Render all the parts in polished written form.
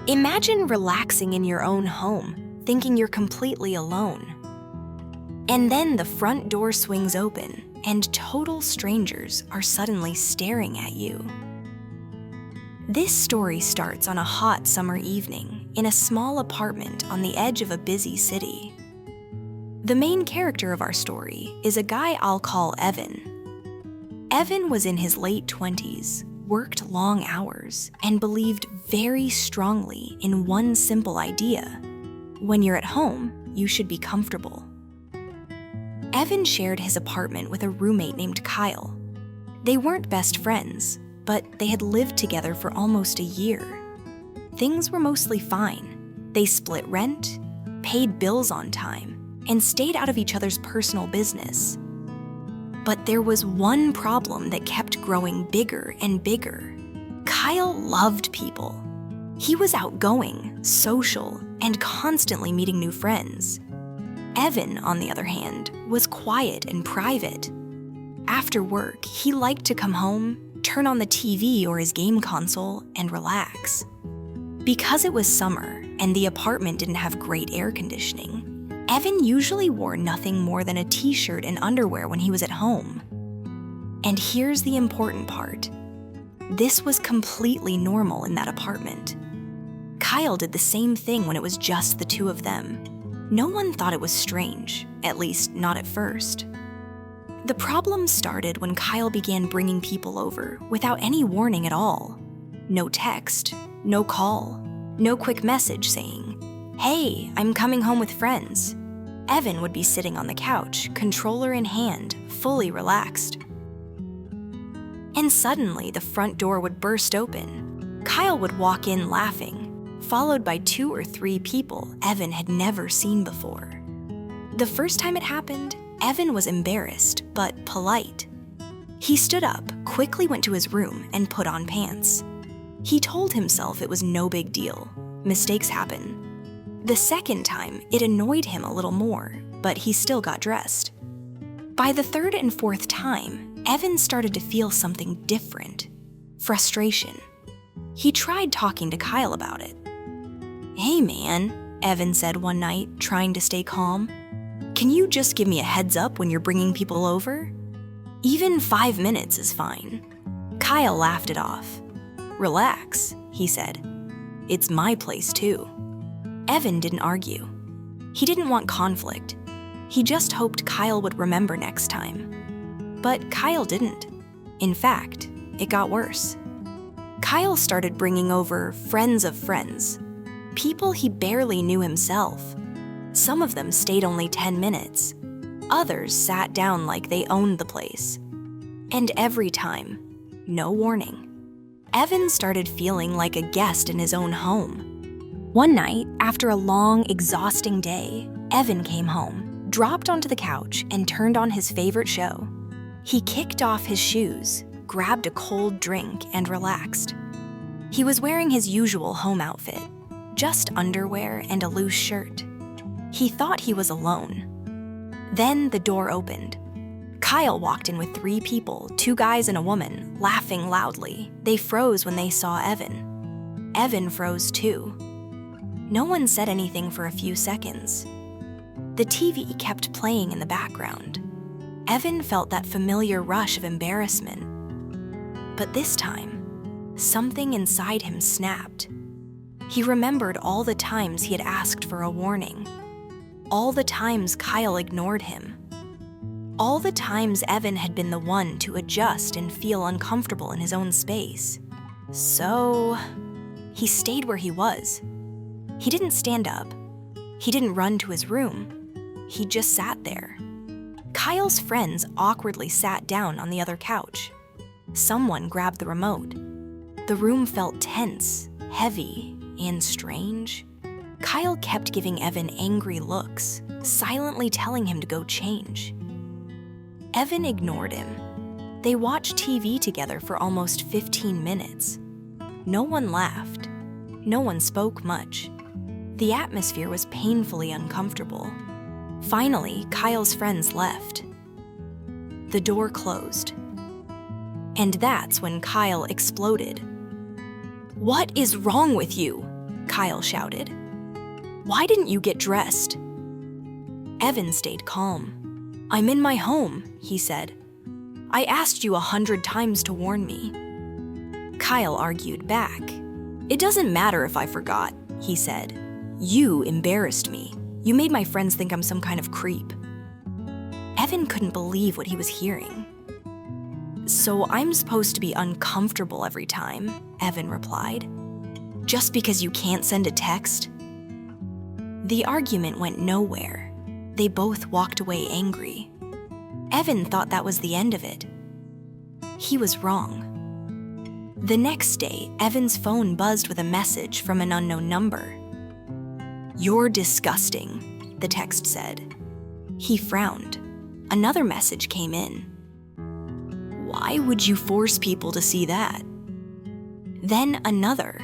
Imagine relaxing in your own home, thinking you're completely alone. And then the front door swings open, and total strangers are suddenly staring at you. This story starts on a hot summer evening in a small apartment on the edge of a busy city. The main character of our story is a guy I'll call Evan. Evan was in his late 20s, worked long hours, and believed very strongly in one simple idea: when you're at home, you should be comfortable. Evan shared his apartment with a roommate named Kyle. They weren't best friends, but they had lived together for almost a year. Things were mostly fine. They split rent, paid bills on time, and stayed out of each other's personal business. But there was one problem that kept growing bigger and bigger. Kyle loved people. He was outgoing, social, and constantly meeting new friends. Evan, on the other hand, was quiet and private. After work, he liked to come home, turn on the TV or his game console, and relax. Because it was summer and the apartment didn't have great air conditioning, Evan usually wore nothing more than a t-shirt and underwear when he was at home. And here's the important part. This was completely normal in that apartment. Kyle did the same thing when it was just the two of them. No one thought it was strange, at least not at first. The problem started when Kyle began bringing people over without any warning at all. No text, no call, no quick message saying, "Hey, I'm coming home with friends." Evan would be sitting on the couch, controller in hand, fully relaxed. And suddenly, the front door would burst open. Kyle would walk in laughing, followed by 2 or 3 people Evan had never seen before. The first time it happened, Evan was embarrassed, but polite. He stood up, quickly went to his room, and put on pants. He told himself it was no big deal. Mistakes happen. The second time, it annoyed him a little more, but he still got dressed. By the third and fourth time, Evan started to feel something different: frustration. He tried talking to Kyle about it. "Hey man," Evan said one night, trying to stay calm. "Can you just give me a heads up when you're bringing people over? Even 5 minutes is fine." Kyle laughed it off. "Relax," he said. "It's my place too." Evan didn't argue. He didn't want conflict. He just hoped Kyle would remember next time. But Kyle didn't. In fact, it got worse. Kyle started bringing over friends of friends, people he barely knew himself. Some of them stayed only 10 minutes. Others sat down like they owned the place. And every time, no warning, Evan started feeling like a guest in his own home. One night, after a long, exhausting day, Evan came home, dropped onto the couch, and turned on his favorite show. He kicked off his shoes, grabbed a cold drink, and relaxed. He was wearing his usual home outfit, just underwear and a loose shirt. He thought he was alone. Then the door opened. Kyle walked in with 3 people, 2 guys and a woman, laughing loudly. They froze when they saw Evan. Evan froze too. No one said anything for a few seconds. The TV kept playing in the background. Evan felt that familiar rush of embarrassment. But this time, something inside him snapped. He remembered all the times he had asked for a warning. All the times Kyle ignored him. All the times Evan had been the one to adjust and feel uncomfortable in his own space. So, he stayed where he was. He didn't stand up. He didn't run to his room. He just sat there. Kyle's friends awkwardly sat down on the other couch. Someone grabbed the remote. The room felt tense, heavy, and strange. Kyle kept giving Evan angry looks, silently telling him to go change. Evan ignored him. They watched TV together for almost 15 minutes. No one laughed. No one spoke much. The atmosphere was painfully uncomfortable. Finally, Kyle's friends left. The door closed. And that's when Kyle exploded. "What is wrong with you?" Kyle shouted. "Why didn't you get dressed?" Evan stayed calm. "I'm in my home," he said. "I asked you 100 times to warn me." Kyle argued back. "It doesn't matter if I forgot," he said. "You embarrassed me. You made my friends think I'm some kind of creep." Evan couldn't believe what he was hearing. "So I'm supposed to be uncomfortable every time," Evan replied. "Just because you can't send a text?" The argument went nowhere. They both walked away angry. Evan thought that was the end of it. He was wrong. The next day, Evan's phone buzzed with a message from an unknown number. "You're disgusting," the text said. He frowned. Another message came in. "Why would you force people to see that?" Then another,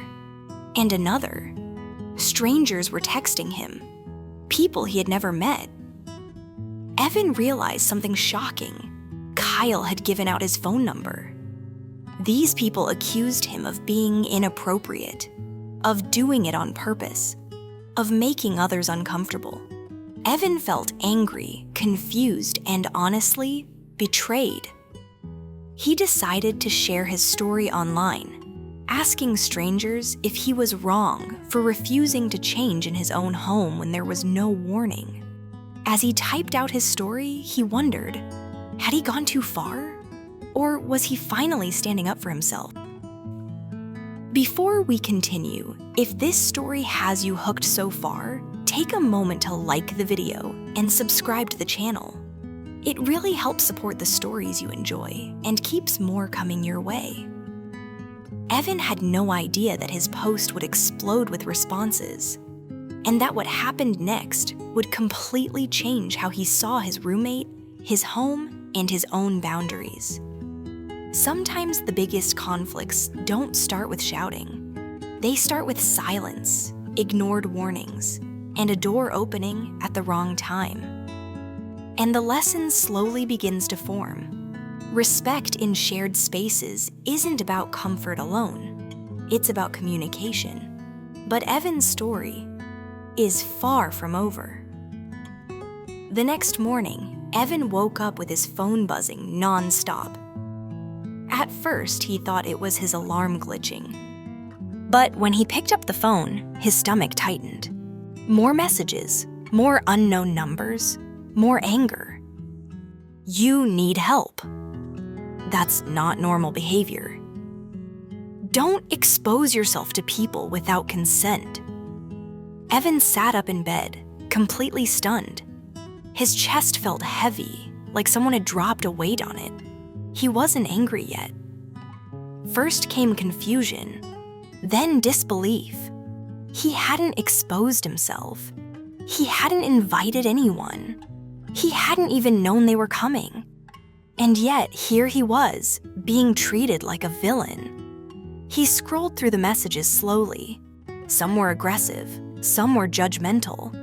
and another. Strangers were texting him, people he had never met. Evan realized something shocking. Kyle had given out his phone number. These people accused him of being inappropriate, of doing it on purpose, of making others uncomfortable. Evan felt angry, confused, and honestly, betrayed. He decided to share his story online, asking strangers if he was wrong for refusing to change in his own home when there was no warning. As he typed out his story, he wondered, had he gone too far? Or was he finally standing up for himself? Before we continue, if this story has you hooked so far, take a moment to like the video and subscribe to the channel. It really helps support the stories you enjoy and keeps more coming your way. Evan had no idea that his post would explode with responses, and that what happened next would completely change how he saw his roommate, his home, and his own boundaries. Sometimes the biggest conflicts don't start with shouting. They start with silence, ignored warnings, and a door opening at the wrong time. And the lesson slowly begins to form. Respect in shared spaces isn't about comfort alone. It's about communication. But Evan's story is far from over. The next morning, Evan woke up with his phone buzzing non-stop. At first, he thought it was his alarm glitching. But when he picked up the phone, his stomach tightened. More messages, more unknown numbers, more anger. You need help. That's not normal behavior. Don't expose yourself to people without consent. Evan sat up in bed, completely stunned. His chest felt heavy, like someone had dropped a weight on it. He wasn't angry yet. First came confusion, then disbelief. He hadn't exposed himself. He hadn't invited anyone. He hadn't even known they were coming. And yet, here he was, being treated like a villain. He scrolled through the messages slowly. Some were aggressive, some were judgmental.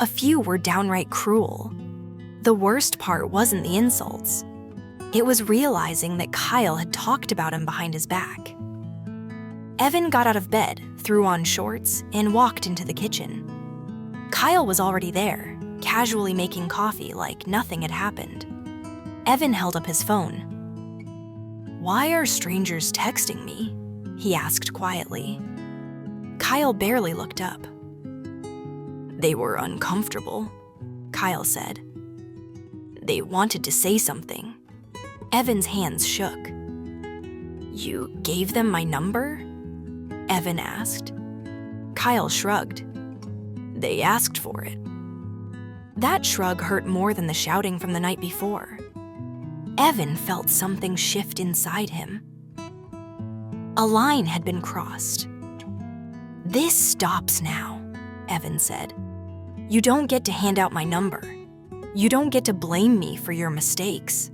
A few were downright cruel. The worst part wasn't the insults. It was realizing that Kyle had talked about him behind his back. Evan got out of bed, threw on shorts, and walked into the kitchen. Kyle was already there, casually making coffee like nothing had happened. Evan held up his phone. "Why are strangers texting me?" he asked quietly. Kyle barely looked up. "They were uncomfortable," Kyle said. "They wanted to say something." Evan's hands shook. "You gave them my number?" Evan asked. Kyle shrugged. "They asked for it." That shrug hurt more than the shouting from the night before. Evan felt something shift inside him. A line had been crossed. "This stops now," Evan said. "You don't get to hand out my number. You don't get to blame me for your mistakes."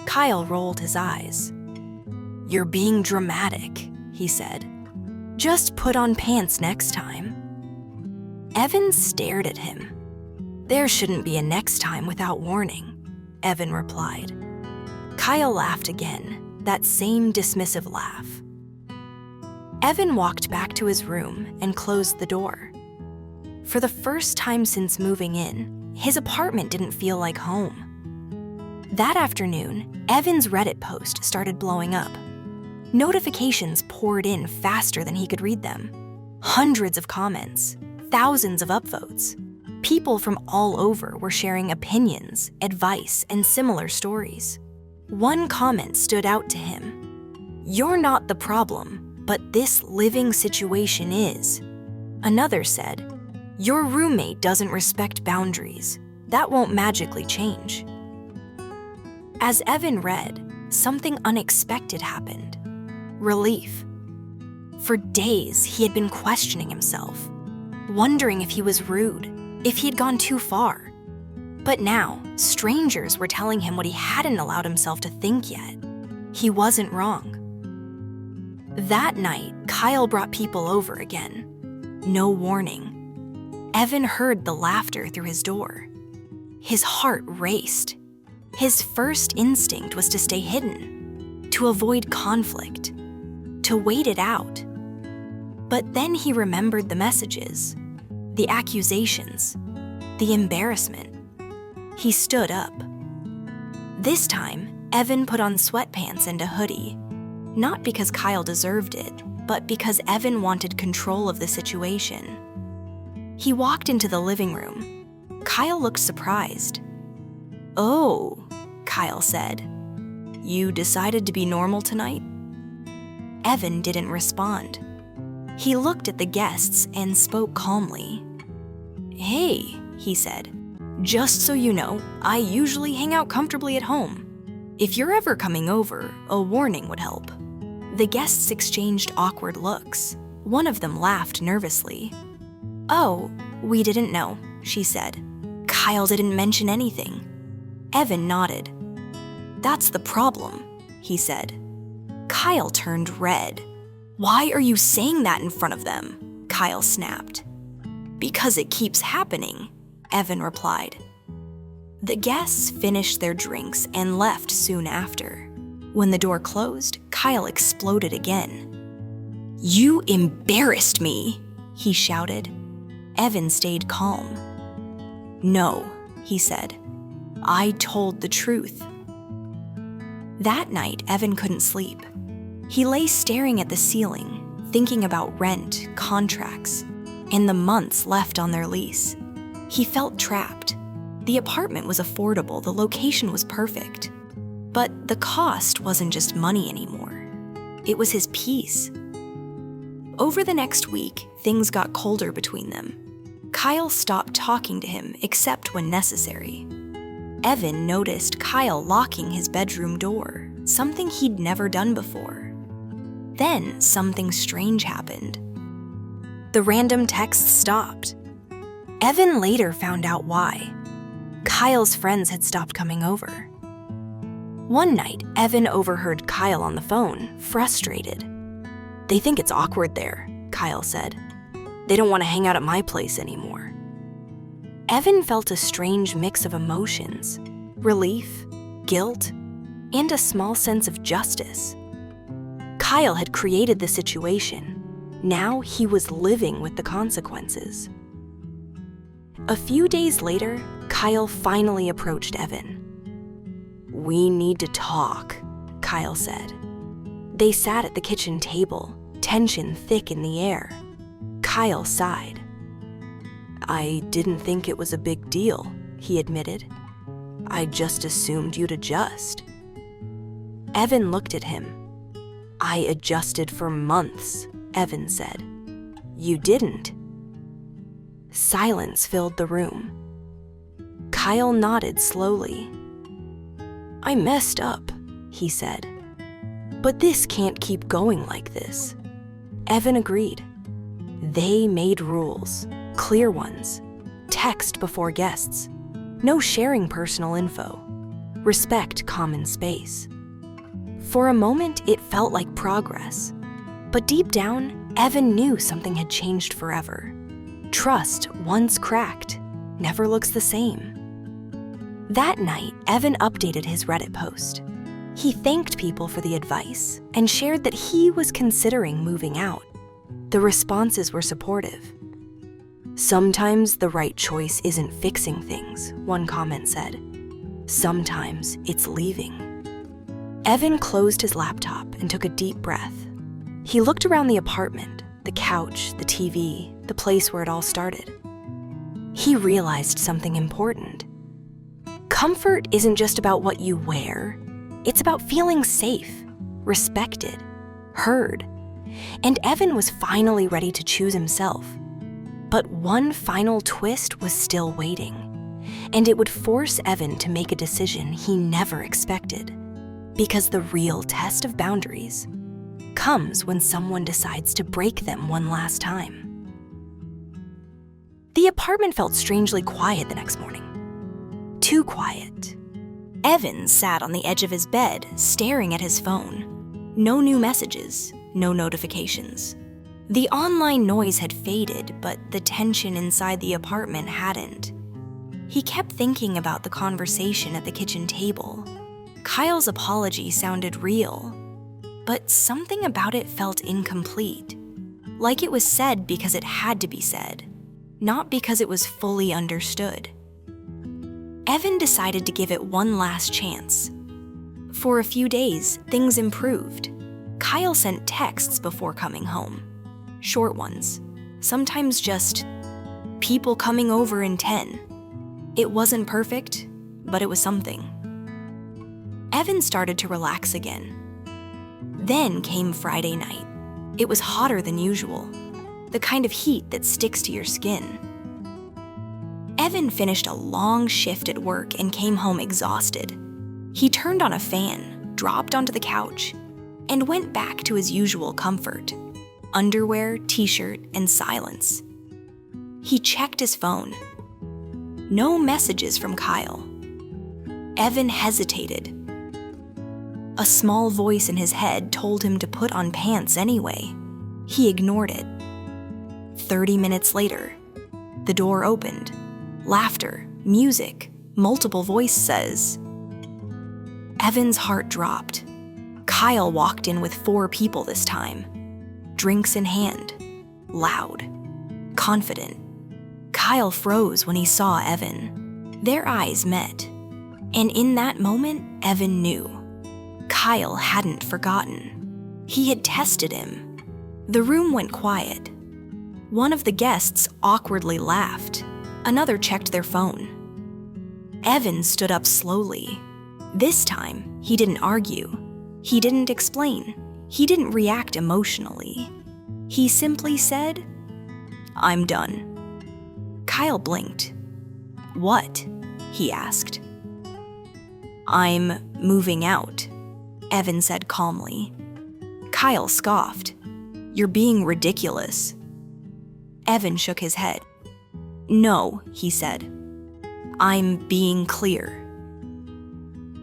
Kyle rolled his eyes. "You're being dramatic," he said. "Just put on pants next time." Evan stared at him. "There shouldn't be a next time without warning," Evan replied. Kyle laughed again, that same dismissive laugh. Evan walked back to his room and closed the door. For the first time since moving in, his apartment didn't feel like home. That afternoon, Evan's Reddit post started blowing up. Notifications poured in faster than he could read them. Hundreds of comments, thousands of upvotes. People from all over were sharing opinions, advice, and similar stories. One comment stood out to him. "You're not the problem, but this living situation is." Another said, "Your roommate doesn't respect boundaries. That won't magically change." As Evan read, something unexpected happened. Relief. For days, he had been questioning himself, wondering if he was rude, if he had gone too far. But now, strangers were telling him what he hadn't allowed himself to think yet. He wasn't wrong. That night, Kyle brought people over again. No warning. Evan heard the laughter through his door. His heart raced. His first instinct was to stay hidden, to avoid conflict, to wait it out. But then he remembered the messages, the accusations, the embarrassment. He stood up. This time, Evan put on sweatpants and a hoodie, not because Kyle deserved it, but because Evan wanted control of the situation. He walked into the living room. Kyle looked surprised. "Oh," Kyle said. "You decided to be normal tonight?" Evan didn't respond. He looked at the guests and spoke calmly. "Hey," he said, "just so you know, I usually hang out comfortably at home. If you're ever coming over, a warning would help." The guests exchanged awkward looks. One of them laughed nervously. "Oh, we didn't know," she said. "Kyle didn't mention anything." Evan nodded. "That's the problem," he said. Kyle turned red. "Why are you saying that in front of them?" Kyle snapped. "Because it keeps happening," Evan replied. The guests finished their drinks and left soon after. When the door closed, Kyle exploded again. "You embarrassed me," he shouted. Evan stayed calm. "No," he said. "I told the truth." That night, Evan couldn't sleep. He lay staring at the ceiling, thinking about rent, contracts, and the months left on their lease. He felt trapped. The apartment was affordable, the location was perfect. But the cost wasn't just money anymore. It was his peace. Over the next week, things got colder between them. Kyle stopped talking to him except when necessary. Evan noticed Kyle locking his bedroom door, something he'd never done before. Then something strange happened. The random texts stopped. Evan later found out why. Kyle's friends had stopped coming over. One night, Evan overheard Kyle on the phone, frustrated. "They think it's awkward there," Kyle said. "They don't want to hang out at my place anymore." Evan felt a strange mix of emotions, relief, guilt, and a small sense of justice. Kyle had created the situation. Now he was living with the consequences. A few days later, Kyle finally approached Evan. "We need to talk," Kyle said. They sat at the kitchen table, tension thick in the air. Kyle sighed. "I didn't think it was a big deal," he admitted. "I just assumed you'd adjust." Evan looked at him. "I adjusted for months," Evan said. "You didn't." Silence filled the room. Kyle nodded slowly. "I messed up," he said. "But this can't keep going like this." Evan agreed. They made rules, clear ones. Text before guests. No sharing personal info. Respect common space. For a moment, it felt like progress. But deep down, Evan knew something had changed forever. Trust, once cracked, never looks the same. That night, Evan updated his Reddit post. He thanked people for the advice and shared that he was considering moving out. The responses were supportive. "Sometimes the right choice isn't fixing things," one comment said. "Sometimes it's leaving." Evan closed his laptop and took a deep breath. He looked around the apartment, the couch, the TV, the place where it all started. He realized something important. Comfort isn't just about what you wear. It's about feeling safe, respected, heard. And Evan was finally ready to choose himself. But one final twist was still waiting, and it would force Evan to make a decision he never expected. Because the real test of boundaries comes when someone decides to break them one last time. The apartment felt strangely quiet the next morning. Too quiet. Evan sat on the edge of his bed, staring at his phone. No new messages, no notifications. The online noise had faded, but the tension inside the apartment hadn't. He kept thinking about the conversation at the kitchen table. Kyle's apology sounded real, but something about it felt incomplete. Like it was said because it had to be said, not because it was fully understood. Evan decided to give it one last chance. For a few days, things improved. Kyle sent texts before coming home. Short ones. Sometimes just, "People coming over in 10. It wasn't perfect, but it was something. Evan started to relax again. Then came Friday night. It was hotter than usual, the kind of heat that sticks to your skin. Evan finished a long shift at work and came home exhausted. He turned on a fan, dropped onto the couch, and went back to his usual comfort: underwear, t-shirt, and silence. He checked his phone. No messages from Kyle. Evan hesitated. A small voice in his head told him to put on pants anyway. He ignored it. 30 minutes later, the door opened. Laughter, music, multiple voices. Evan's heart dropped. Kyle walked in with 4 people this time. Drinks in hand. Loud. Confident. Kyle froze when he saw Evan. Their eyes met. And in that moment, Evan knew. Kyle hadn't forgotten. He had tested him. The room went quiet. One of the guests awkwardly laughed. Another checked their phone. Evan stood up slowly. This time, he didn't argue. He didn't explain. He didn't react emotionally. He simply said, "I'm done." Kyle blinked. "What?" he asked. "I'm moving out," Evan said calmly. Kyle scoffed. "You're being ridiculous." Evan shook his head. "No," he said. "I'm being clear."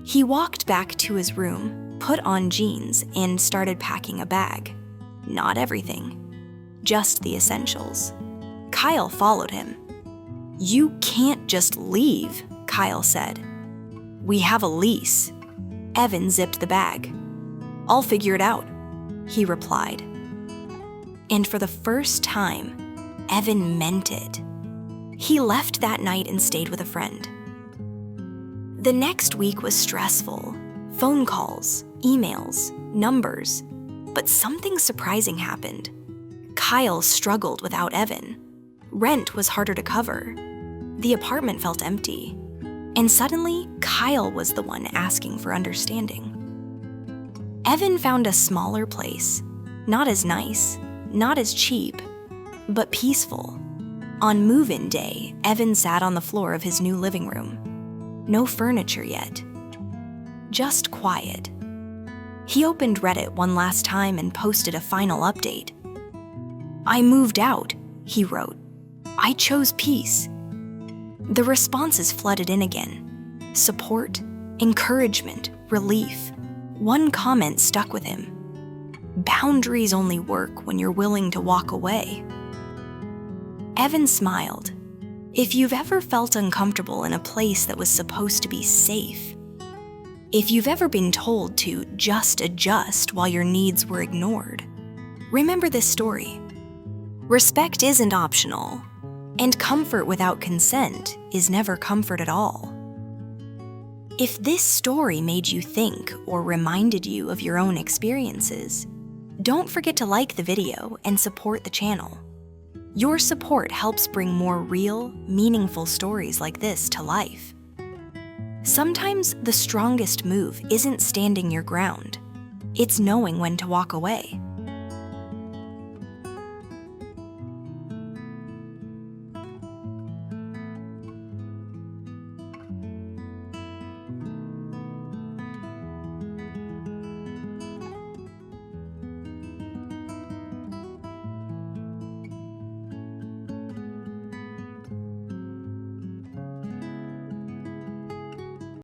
He walked back to his room, put on jeans, and started packing a bag. Not everything, just the essentials. Kyle followed him. "You can't just leave," Kyle said. "We have a lease." Evan zipped the bag. "I'll figure it out," he replied. And for the first time, Evan meant it. He left that night and stayed with a friend. The next week was stressful. Phone calls, emails, numbers. But something surprising happened. Kyle struggled without Evan. Rent was harder to cover. The apartment felt empty. And suddenly, Kyle was the one asking for understanding. Evan found a smaller place. Not as nice, not as cheap, but peaceful. On move-in day, Evan sat on the floor of his new living room. No furniture yet. Just quiet. He opened Reddit one last time and posted a final update. "I moved out," he wrote. "I chose peace." The responses flooded in again. Support, encouragement, relief. One comment stuck with him. "Boundaries only work when you're willing to walk away." Evan smiled. If you've ever felt uncomfortable in a place that was supposed to be safe, if you've ever been told to just adjust while your needs were ignored, remember this story. Respect isn't optional, and comfort without consent is never comfort at all. If this story made you think or reminded you of your own experiences, don't forget to like the video and support the channel. Your support helps bring more real, meaningful stories like this to life. Sometimes the strongest move isn't standing your ground. It's knowing when to walk away.